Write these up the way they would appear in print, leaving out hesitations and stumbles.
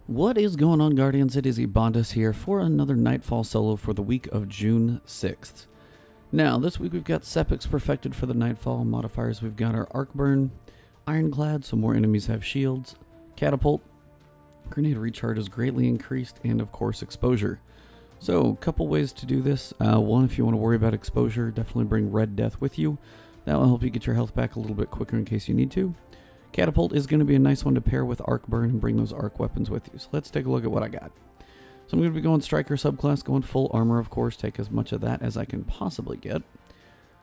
What is going on, Guardians? It is Ebontis here for another Nightfall solo for the week of June 6th. Now, this week we've got Sepiks perfected for the Nightfall. Modifiers, we've got our Arc Burn, Ironclad, so more enemies have shields, Catapult, Grenade recharge is greatly increased, and of course Exposure. So, a couple ways to do this. One, if you want to worry about exposure, definitely bring Red Death with you. That will help you get your health back a little bit quicker in case you need to. Catapult is going to be a nice one to pair with Arc Burn and bring those arc weapons with you. So let's take a look at what I got. So I'm going to be going Striker subclass, going full armor, of course. Take as much of that as I can possibly get.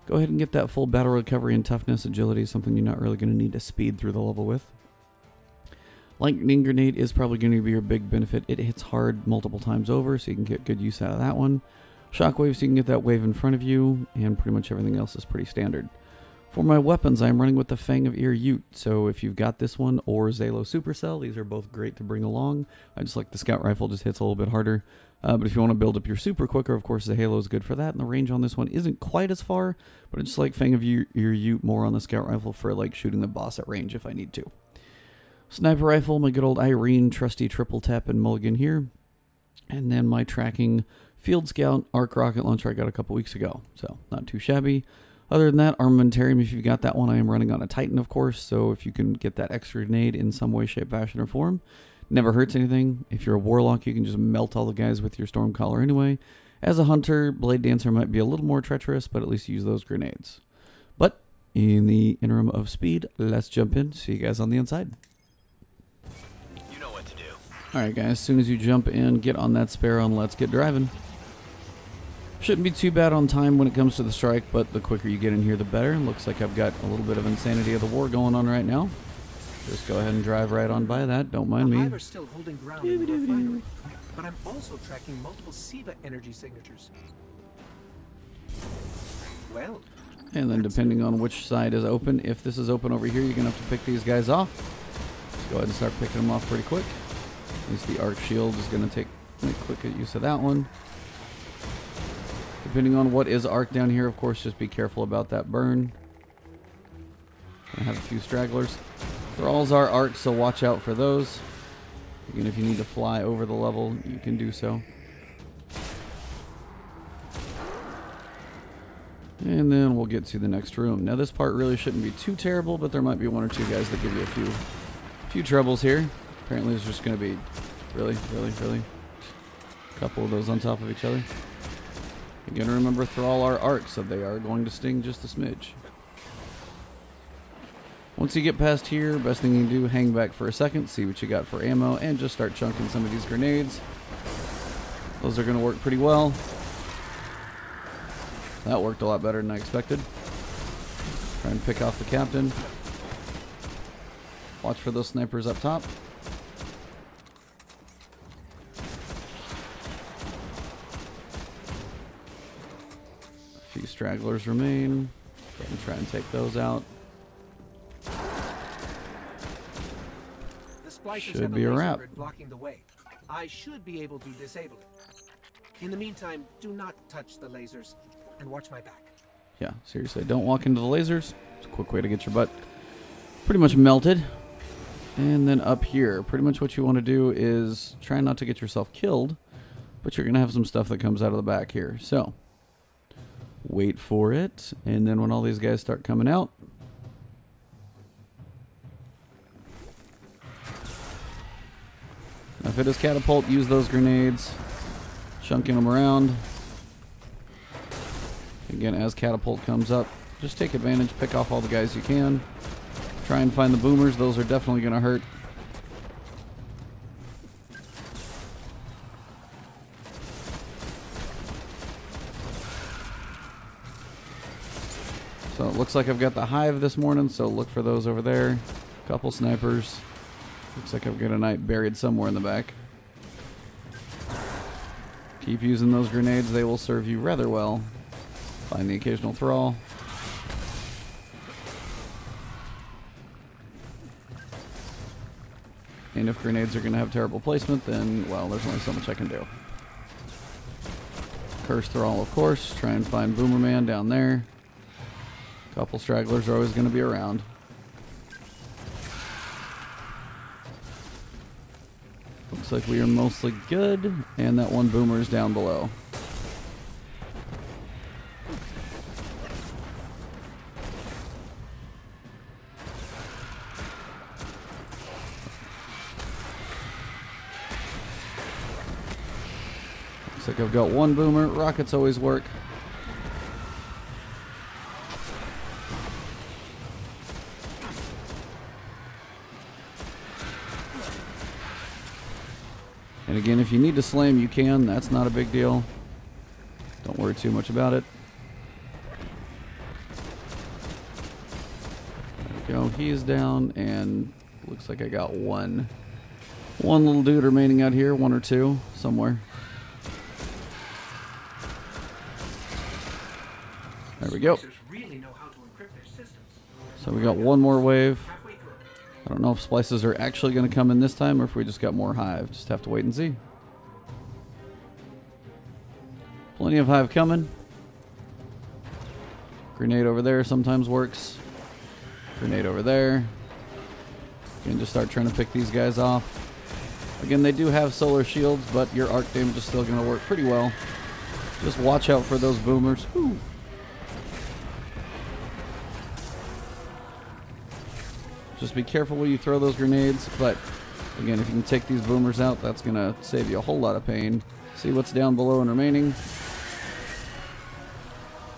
Go ahead and get that full battle recovery and toughness. Agility is something you're not really going to need to speed through the level with. Lightning Grenade is probably going to be your big benefit. It hits hard multiple times over, so you can get good use out of that one. Shockwave, so you can get that wave in front of you, and pretty much everything else is pretty standard. For my weapons, I'm running with the Fang of Ear Ute, so if you've got this one or Zalo Supercell, these are both great to bring along. I just like the Scout Rifle, just hits a little bit harder. But if you want to build up your super quicker, of course the Halo is good for that, and the range on this one isn't quite as far, but it's just like Fang of Ear Ute more on the Scout Rifle for like shooting the boss at range if I need to. Sniper Rifle, my good old Irene, trusty triple tap and mulligan here. And then my tracking Field Scout Arc Rocket Launcher I got a couple weeks ago, so not too shabby. Other than that, Armamentarium, if you've got that one, I am running on a Titan, of course, so if you can get that extra grenade in some way, shape, fashion, or form, never hurts anything. If you're a Warlock, you can just melt all the guys with your Stormcaller anyway. As a Hunter, Blade Dancer might be a little more treacherous, but at least use those grenades. But in the interim of speed, let's jump in. See you guys on the inside. You know what to do. Alright guys, as soon as you jump in, get on that Sparrow and let's get driving. Shouldn't be too bad on time when it comes to the strike, but the quicker you get in here, the better. Looks like I've got a little bit of Insanity of the War going on right now. Just go ahead and drive right on by that. Don't mind me. The Hive are still holding ground in the refinery, but I'm also tracking multiple SIVA energy signatures. Well, And then depending on which side is open, if this is open over here, you're going to have to pick these guys off. Just go ahead and start picking them off pretty quick. At least the Arc Shield is going to make quick use of that one. Depending on what is arc down here, of course, just be careful about that burn. I have a few stragglers. Thralls are arc, so watch out for those. Again, if you need to fly over the level, you can do so. And then we'll get to the next room. Now this part really shouldn't be too terrible, but there might be one or two guys that give you a few troubles here. Apparently there's just going to be really a couple of those on top of each other. Again, remember, Thrall are arc, so they are going to sting just a smidge. Once you get past here, best thing you can do, hang back for a second, see what you got for ammo, and just start chunking some of these grenades. Those are going to work pretty well. That worked a lot better than I expected. Try and pick off the captain. Watch for those snipers up top. Few stragglers remain. Go ahead and try and take those out. Should be a wrap. Blocking the way. I should be able to disable it. In the meantime, do not touch the lasers and watch my back. Yeah, seriously, don't walk into the lasers. It's a quick way to get your butt pretty much melted. And then up here, pretty much what you want to do is try not to get yourself killed, but you're going to have some stuff that comes out of the back here. So wait for it, and then when all these guys start coming out, if it is catapult, use those grenades, chunking them around. Again, as catapult comes up, just take advantage, pick off all the guys you can. Try and find the boomers, those are definitely going to hurt. So it looks like I've got the Hive this morning, so look for those over there. Couple snipers. Looks like I've got a knight buried somewhere in the back. Keep using those grenades, they will serve you rather well. Find the occasional Thrall. And if grenades are going to have terrible placement, then, well, there's only so much I can do. Curse Thrall, of course. Try and find Boomerman down there. Couple stragglers are always going to be around. Looks like we are mostly good, and that one boomer is down below. Looks like I've got one boomer. Rockets always work. And again, if you need to slam, you can. That's not a big deal. Don't worry too much about it. There we go. He is down, and looks like I got one little dude remaining out here. One or two, somewhere. There we go. So we got one more wave. I don't know if splices are actually going to come in this time or if we just got more Hive. Just have to wait and see. Plenty of Hive coming. Grenade over there sometimes works. Grenade over there. You can just start trying to pick these guys off. Again, they do have solar shields, but your arc damage is still going to work pretty well. Just watch out for those boomers. Whew. Just be careful when you throw those grenades, but again, if you can take these boomers out, that's going to save you a whole lot of pain. See what's down below and remaining.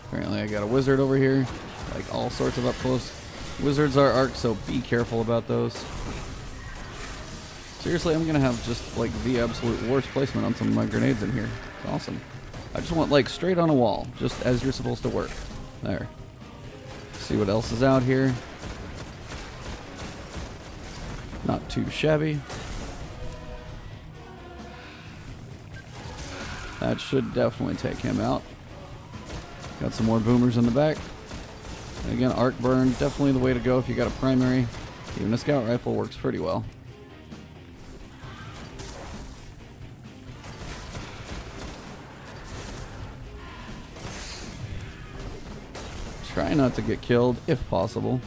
Apparently I got a wizard over here, like all sorts of up close. Wizards are arc, so be careful about those. Seriously, I'm going to have just like the absolute worst placement on some of my grenades in here. It's awesome. I just want like straight on a wall, just as you're supposed to work. There. See what else is out here. Not too shabby. That should definitely take him out. Got some more boomers in the back. And again, arc burn, definitely the way to go if you got a primary. Even a scout rifle works pretty well. Try not to get killed if possible.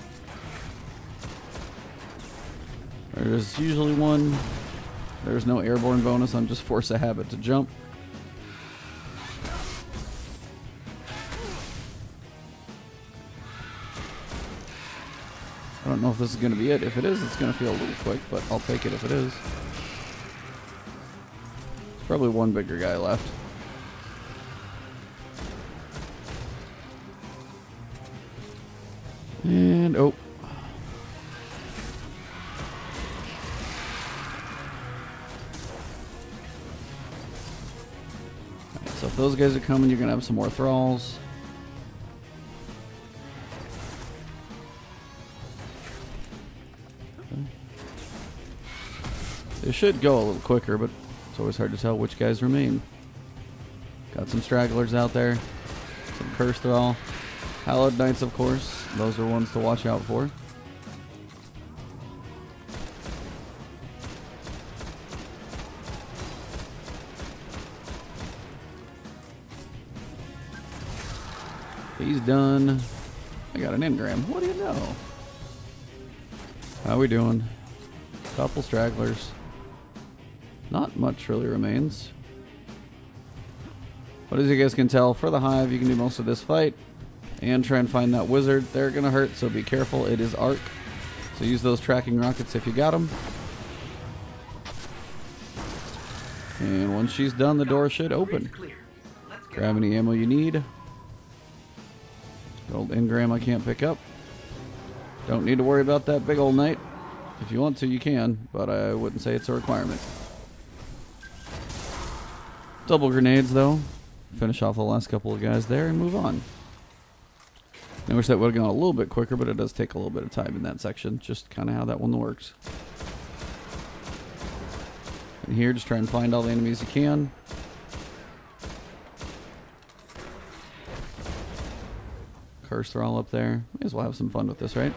There's usually one. There's no airborne bonus. I'm just force a habit to jump. I don't know if this is going to be it. If it is, it's going to feel a little quick, but I'll take it if it is. There's probably one bigger guy left. And, oh. So if those guys are coming, you're going to have some more thralls. Okay. It should go a little quicker, but it's always hard to tell which guys remain. Got some stragglers out there. Some curse thrall. Hallowed Knights, of course. Those are ones to watch out for. He's done. I got an engram. What do you know? How we doing? Couple stragglers. Not much really remains. But as you guys can tell, for the Hive, you can do most of this fight. And try and find that wizard. They're going to hurt, so be careful. It is arc. So use those tracking rockets if you got them. And once she's done, the door should open. Grab any ammo you need. Old engram I can't pick up. Don't need to worry about that big old knight. If you want to, you can, but I wouldn't say it's a requirement. Double grenades, though. Finish off the last couple of guys there and move on. I wish that would have gone a little bit quicker, but it does take a little bit of time in that section. Just kind of how that one works. And here, just try and find all the enemies you can. Curse thrall up there. May as well have some fun with this, right?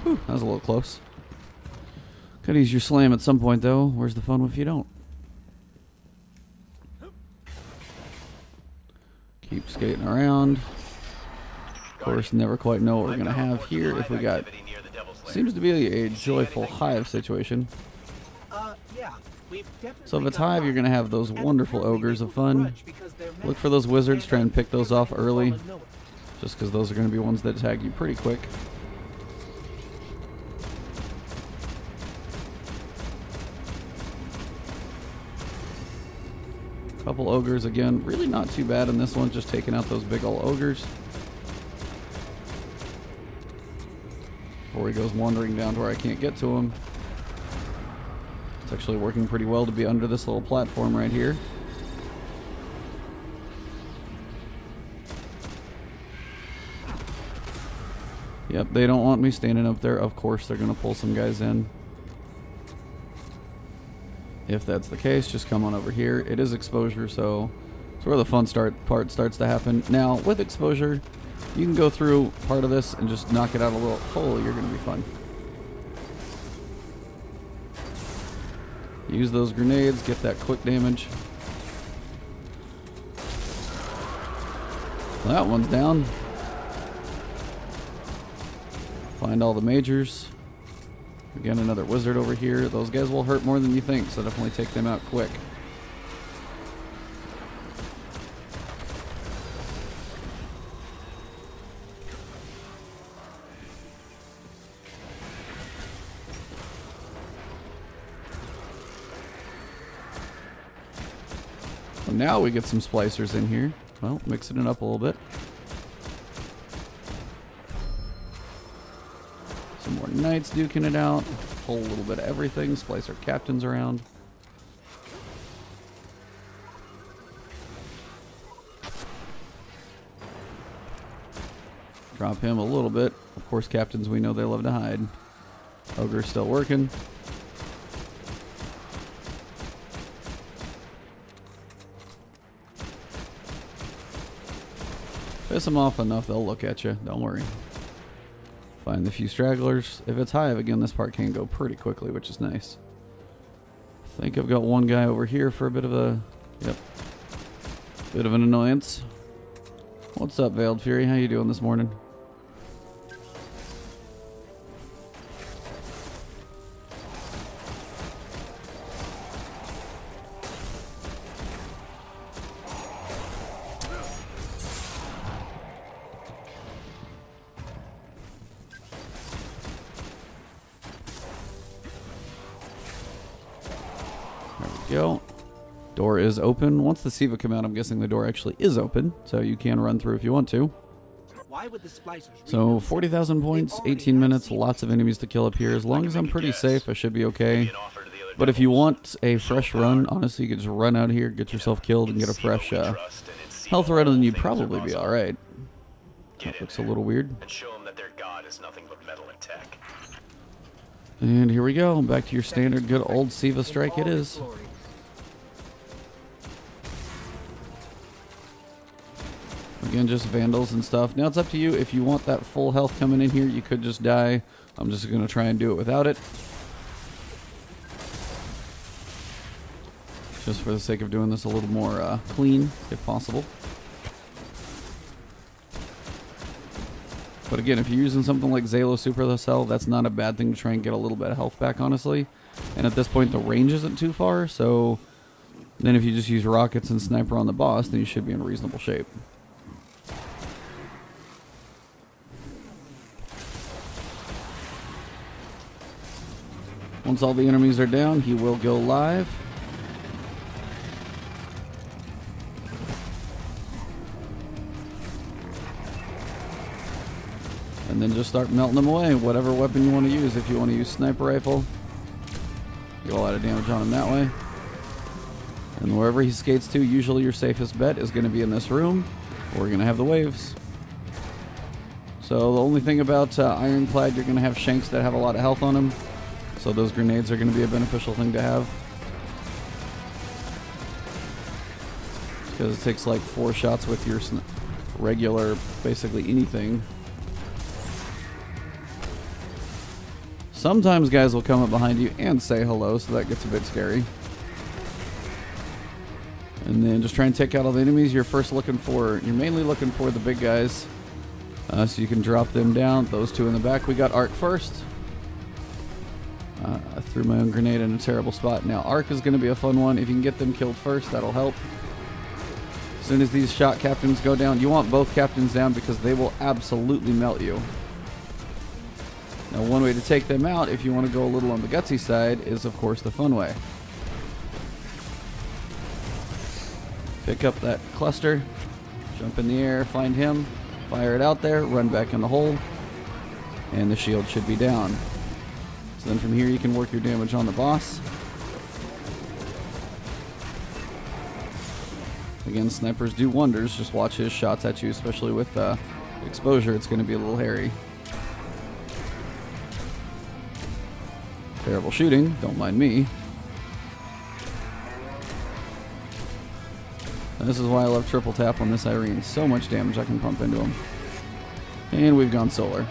Whew, that was a little close. Could use your slam at some point, though. Where's the fun if you don't? Keep skating around. course, never quite know what we're going to have here. If we got, seems to be a joyful Hive situation. Yeah. So if it's Hive, you're going to have those wonderful ogres of fun. Look for those wizards, try and pick those off early, just because those are going to be ones that tag you pretty quick. Couple ogres again, really not too bad in this one, just taking out those big old ogres. Before he goes wandering down to where I can't get to him. It's actually working pretty well to be under this little platform right here. Yep, they don't want me standing up there. Of course, they're going to pull some guys in. If that's the case, just come on over here. It is exposure, so it's where the fun part starts to happen. Now, with exposure, you can go through part of this and just knock it out a little. Holy, you're going to be fun. Use those grenades, get that quick damage. That one's down. Find all the majors. Again, another wizard over here. Those guys will hurt more than you think, so definitely take them out quick. So now we get some splicers in here. Well, mixing it up a little bit. Some more knights duking it out. Pull a little bit of everything. Splice our captains around. Drop him a little bit. Of course, captains, we know they love to hide. Ogre's still working. Piss them off enough, they'll look at you. Don't worry. Find the few stragglers. If it's Hive, again, this part can go pretty quickly, which is nice. I think I've got one guy over here for a bit of a... Yep. Bit of an annoyance. What's up, Veiled Fury? How you doing this morning? Go. Door is open. Once the Siva come out, I'm guessing the door actually is open, so you can run through if you want to. So 40,000 points, 18 minutes, lots of enemies to kill up here. As long as I'm pretty safe, I should be okay. But if you want a fresh run, honestly, you could just run out here, get yourself killed, and get a fresh health run, and you'd probably be alright. That looks a little weird. And here we go. Back to your standard good old Siva strike it is. Again, just vandals and stuff. Now it's up to you. If you want that full health coming in here, you could just die. I'm just going to try and do it without it. Just for the sake of doing this a little more clean, if possible. But again, if you're using something like Zalo Super Cell, that's not a bad thing to try and get a little bit of health back, honestly. And at this point, the range isn't too far, so then if you just use rockets and sniper on the boss, then you should be in reasonable shape. Once all the enemies are down, he will go live. And then just start melting them away. Whatever weapon you want to use. If you want to use sniper rifle, get a lot of damage on him that way. And wherever he skates to, usually your safest bet is going to be in this room, or we're going to have the waves. So the only thing about Ironclad, you're going to have shanks that have a lot of health on them. So those grenades are going to be a beneficial thing to have. Because it takes like 4 shots with your regular, basically anything. Sometimes guys will come up behind you and say hello, so that gets a bit scary. And then just try and take out all the enemies. You're mainly looking for the big guys. So you can drop them down. Those two in the back. We got Arc first. I threw my own grenade in a terrible spot. Now Arc is going to be a fun one. If you can get them killed first, that'll help. As soon as these shot captains go down, you want both captains down because they will absolutely melt you. Now one way to take them out, if you want to go a little on the gutsy side, is of course the fun way. Pick up that cluster, jump in the air, find him, fire it out there, run back in the hole, and the shield should be down. So then from here you can work your damage on the boss. Again, snipers do wonders. Just watch his shots at you, especially with exposure. It's going to be a little hairy. Terrible shooting. Don't mind me. And this is why I love triple tap on this Irene. So much damage I can pump into him. And we've gone solar.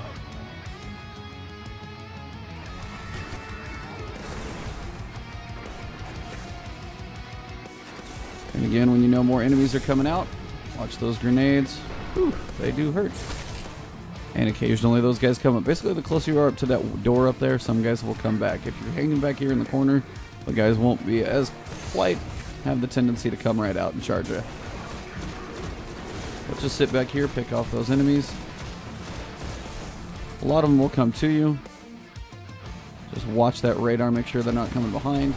And again, when you know more enemies are coming out, watch those grenades. Whew, they do hurt. And occasionally those guys come up. Basically, the closer you are up to that door up there, some guys will come back. If you're hanging back here in the corner, the guys won't be as quite have the tendency to come right out and charge you. Let's just sit back here, pick off those enemies. A lot of them will come to you. Just watch that radar, make sure they're not coming behind.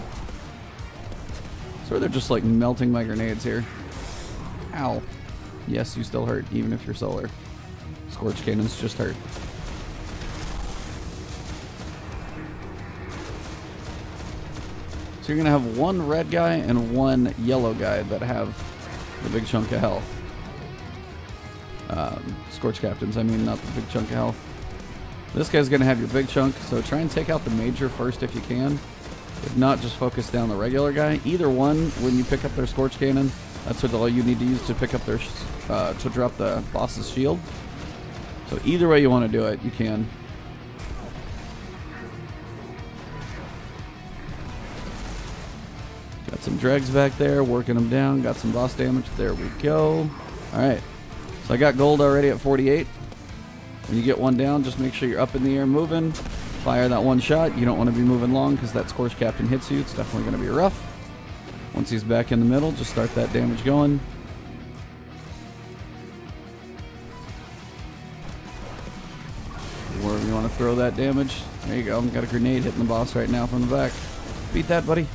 So they're just like melting my grenades here. Ow. Yes, you still hurt, even if you're solar. Scorch cannons just hurt. So you're going to have one red guy and one yellow guy that have the big chunk of health. Scorch captains, I mean, not the big chunk of health. This guy's going to have your big chunk, so try and take out the major first if you can. If not, just focus down the regular guy. Either one, when you pick up their Scorch Cannon, that's what all you need to use to pick up their, to drop the boss's shield. So either way you want to do it, you can. Got some dregs back there, working them down. Got some boss damage. There we go. Alright. So I got gold already at 48. When you get one down, just make sure you're up in the air moving. Fire that one shot. You don't want to be moving long because that Scorch Captain hits you. It's definitely going to be rough. Once he's back in the middle, just start that damage going. Wherever you want to throw that damage. There you go. Got a grenade hitting the boss right now from the back. Beat that, buddy.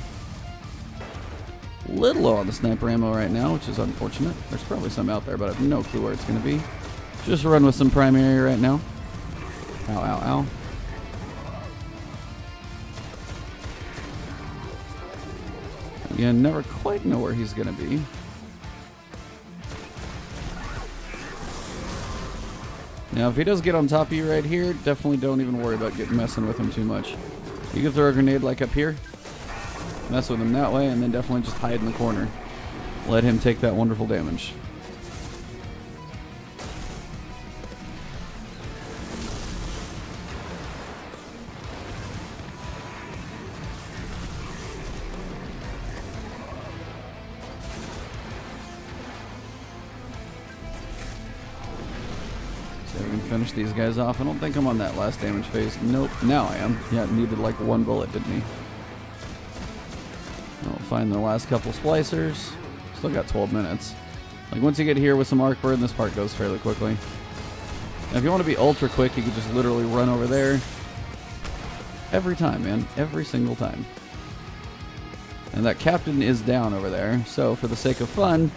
Little low on the sniper ammo right now, which is unfortunate. There's probably some out there, but I have no clue where it's going to be. Just run with some primary right now. Ow, ow, ow. Again, never quite know where he's going to be. Now, if he does get on top of you right here, definitely don't even worry about messing with him too much. You can throw a grenade like up here, mess with him that way, and then definitely just hide in the corner. Let him take that wonderful damage. Finish these guys off. I don't think I'm on that last damage phase. Nope. Now I am. Yeah, it needed like one bullet, didn't he? I'll find the last couple splicers. Still got 12 minutes. Like once you get here with some arc burn, this part goes fairly quickly. Now if you want to be ultra quick, you can just literally run over there. Every time, man. Every single time. And that captain is down over there. So for the sake of fun,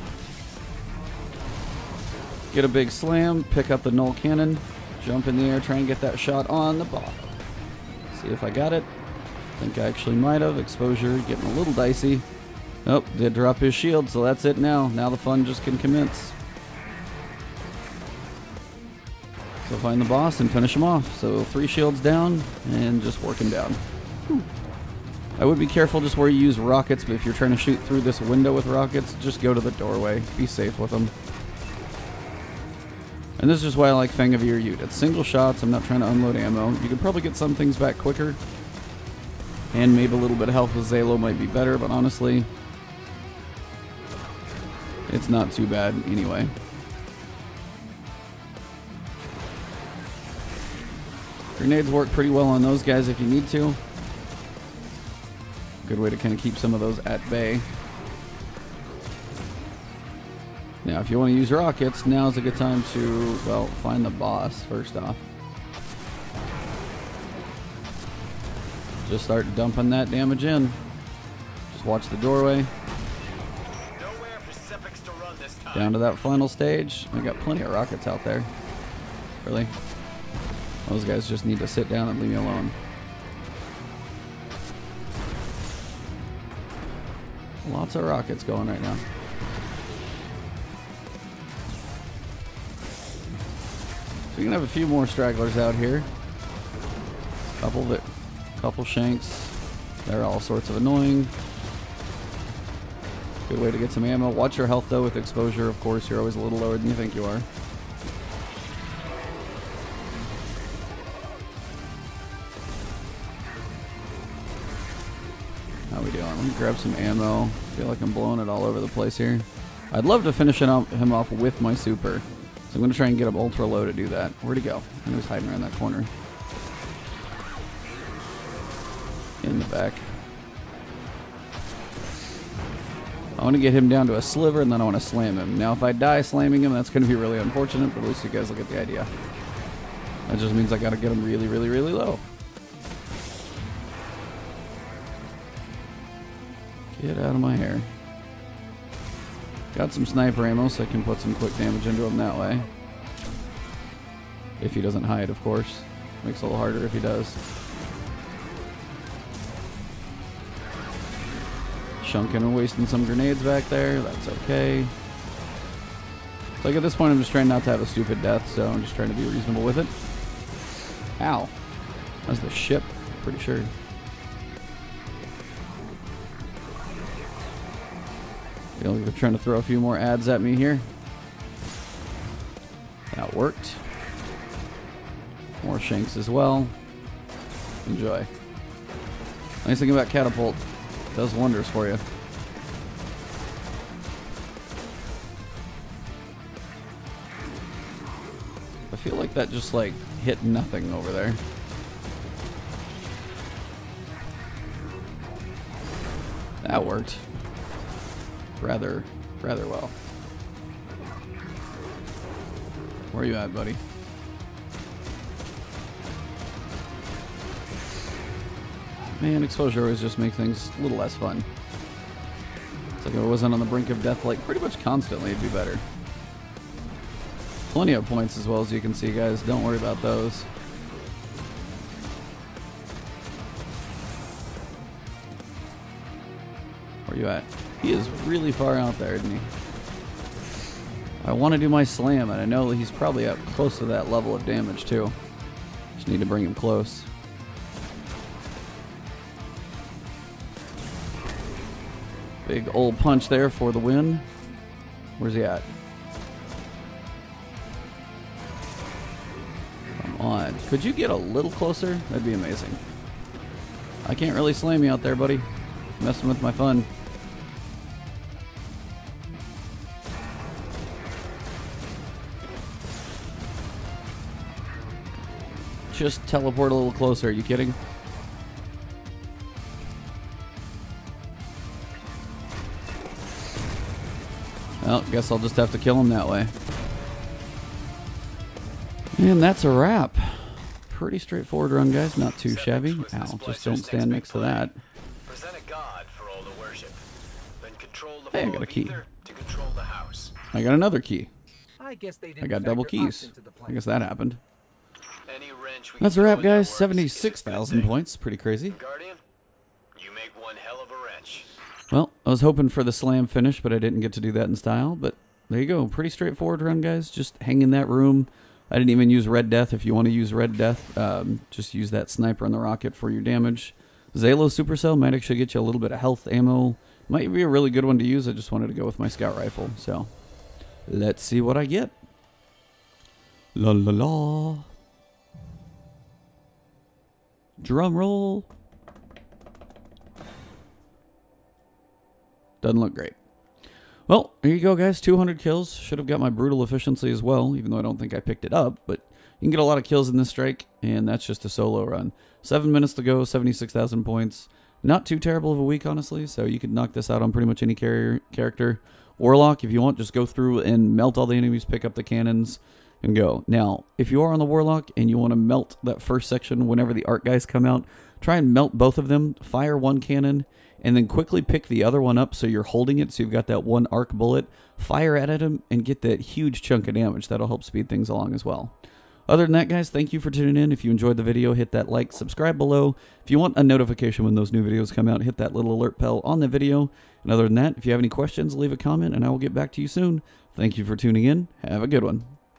get a big slam, pick up the null cannon, jump in the air, try and get that shot on the bottom. See if I got it. I think I actually might have. Exposure getting a little dicey. Oh, did drop his shield, so that's it now. Now the fun just can commence. So find the boss and finish him off. So 3 shields down and just work him down. Whew. I would be careful just where you use rockets, but if you're trying to shoot through this window with rockets, just go to the doorway. Be safe with them. And this is just why I like Fang of Your Ute. It's single shots. I'm not trying to unload ammo. You could probably get some things back quicker. And maybe a little bit of health with Zalo might be better, but honestly, it's not too bad anyway. Grenades work pretty well on those guys if you need to. Good way to kind of keep some of those at bay. Now, if you want to use rockets, now's a good time to, well, find the boss first off. Just start dumping that damage in. Just watch the doorway. Nowhere for Sepiks to run this time. Down to that final stage. I got plenty of rockets out there. Really? Those guys just need to sit down and leave me alone. Lots of rockets going right now. So you can have a few more stragglers out here. Couple shanks. They're all sorts of annoying. Good way to get some ammo. Watch your health though with exposure, of course. You're always a little lower than you think you are. How we doing? Let me grab some ammo. I feel like I'm blowing it all over the place here. I'd love to finish him off with my super. So I'm going to try and get him ultra low to do that. Where'd he go? I know he's hiding around that corner. In the back. I want to get him down to a sliver and then I want to slam him. Now if I die slamming him, that's going to be really unfortunate, but at least you guys will get the idea. That just means I got to get him really, really, really low. Get out of my hair. Got some sniper ammo so I can put some quick damage into him that way. If he doesn't hide, of course. Makes it a little harder if he does. Shunking and wasting some grenades back there. That's okay. Like at this point I'm just trying not to have a stupid death, so I'm just trying to be reasonable with it. Ow. That's the ship, pretty sure. Feel like they're trying to throw a few more ads at me here. That worked. More shanks as well. Enjoy. Nice thing about catapult. Does wonders for you. I feel like that just like hit nothing over there. That worked. Rather well. Where are you at, buddy? Man, exposure always just makes things a little less fun. It's like if I wasn't on the brink of death like pretty much constantly, it'd be better. Plenty of points as well, as you can see, guys. Don't worry about those. Where you at? He is really far out there, isn't he? I want to do my slam, and I know he's probably up close to that level of damage, too. Just need to bring him close. Big old punch there for the win. Where's he at? Come on. Could you get a little closer? That'd be amazing. I can't really slam you out there, buddy. Messing with my fun. Just teleport a little closer. Are you kidding? Well, guess I'll just have to kill him that way. And that's a wrap. Pretty straightforward run, guys. Not too shabby. Ow, just don't stand next to that. Present a god for all to worship. Then control the Hey, I flow got a of key. ether to control the house. I got another key. I guess they didn't I got double factor us keys. into the I plan. guess that happened. Any wrench we That's a can wrap, throw in the guys. works is a 76,000 good thing. points. Pretty crazy. Guardian, you make one hell of a wrench. Well, I was hoping for the slam finish, but I didn't get to do that in style. But there you go. Pretty straightforward run, guys. Just hang in that room. I didn't even use Red Death. If you want to use Red Death, just use that sniper on the rocket for your damage. Zalo Supercell might actually get you a little bit of health ammo. Might be a really good one to use. I just wanted to go with my scout rifle. So let's see what I get. La la la. Drum roll. Doesn't look great. Well, there you go, guys. 200 kills. Should have got my brutal efficiency as well, even though I don't think I picked it up. But You can get a lot of kills in this strike, and that's just a solo run. 7 minutes to go, 76,000 points. Not too terrible of a week, honestly, so you could knock this out on pretty much any character. Warlock, if you want, just go through and melt all the enemies, pick up the cannons, and go. Now, if you are on the Warlock and you want to melt that first section whenever the arc guys come out, try and melt both of them, fire one cannon, and then quickly pick the other one up so you're holding it, so you've got that one arc bullet, fire at him, and get that huge chunk of damage. That'll help speed things along as well. Other than that, guys, thank you for tuning in. If you enjoyed the video, hit that like, subscribe below. If you want a notification when those new videos come out, hit that little alert bell on the video. And other than that, if you have any questions, leave a comment, and I will get back to you soon. Thank you for tuning in. Have a good one.